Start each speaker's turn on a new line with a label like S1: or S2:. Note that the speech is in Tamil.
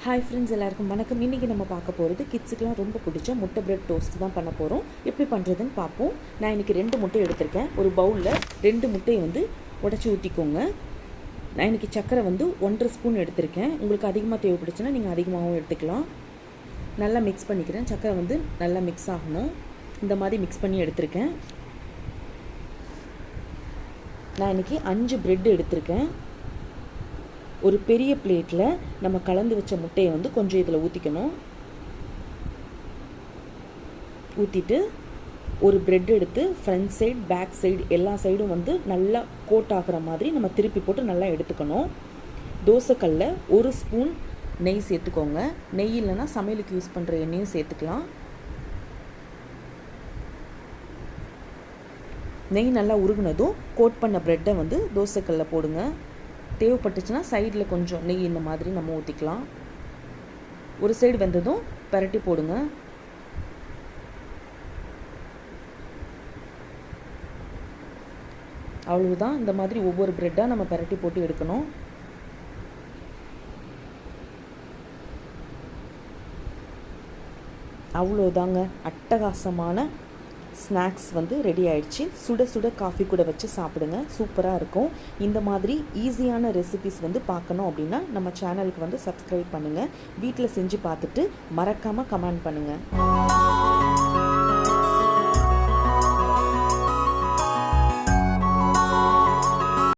S1: ஹாய் ஃப்ரெண்ட்ஸ், எல்லாருக்கும் வணக்கம். இன்றைக்கி நம்ம பார்க்க போகிறது கிட்ஸுக்கெலாம் ரொம்ப பிடிச்ச முட்டை பிரெட் டோஸ்ட் தான் பண்ண போகிறோம். எப்படி பண்ணுறதுன்னு பார்ப்போம். நான் இன்றைக்கி 2 முட்டை எடுத்திருக்கேன். ஒரு பவுலில் 2 முட்டையை உடச்சி ஊற்றிக்கோங்க. நான் இன்றைக்கி சர்க்கரை 1.5 ஸ்பூன் எடுத்திருக்கேன். உங்களுக்கு அதிகமாக தேவைப்படுச்சுன்னா நீங்கள் அதிகமாகவும் எடுத்துக்கலாம். நல்லா மிக்ஸ் பண்ணிக்கிறேன். சர்க்கரை நல்லா மிக்ஸ் ஆகணும். இந்த மாதிரி மிக்ஸ் பண்ணி எடுத்திருக்கேன். நான் இன்றைக்கி 5 பிரெட் எடுத்திருக்கேன். ஒரு பெரிய பிளேட்டில் நம்ம கலந்து வச்ச முட்டையை கொஞ்சம் இதில் ஊற்றிக்கணும். ஊற்றிட்டு ஒரு பிரெட் எடுத்து ஃப்ரண்ட் சைடு பேக் சைடு எல்லா சைடும் நல்லா கோட் ஆகிற மாதிரி நம்ம திருப்பி போட்டு நல்லா எடுத்துக்கணும். தோசைக்கல்ல 1 ஸ்பூன் நெய் சேர்த்துக்கோங்க. நெய் இல்லைன்னா சமையலுக்கு யூஸ் பண்ணுற எண்ணெயும் சேர்த்துக்கலாம். நெய் நல்லா உருகுனதும் கோட் பண்ண பிரெட்டை தோசைக்கல்ல போடுங்க. தேவைப்பட்டுச்சுன்னா சைடில் கொஞ்சம் நெய் இந்த மாதிரி நம்ம ஊற்றிக்கலாம். ஒரு சைடு வெந்ததும் பரட்டி போடுங்க. அவ்வளவுதான். இந்த மாதிரி ஒவ்வொரு பிரெட்டாக நம்ம பரட்டி போட்டு எடுக்கணும். அவ்வளோதாங்க, அட்டகாசமான ஸ்நாக்ஸ் ரெடி ஆயிடுச்சு. சுட சுட காஃபி கூட வச்சு சாப்பிடுங்க. சூப்பராக இருக்கும். இந்த மாதிரி ஈஸியான ரெசிபிஸ் பார்க்கணும் அப்படின்னா நம்ம சேனலுக்கு சப்ஸ்கிரைப் பண்ணுங்கள். வீட்டில் செஞ்சு பார்த்துட்டு மறக்காமல் கமெண்ட் பண்ணுங்கள்.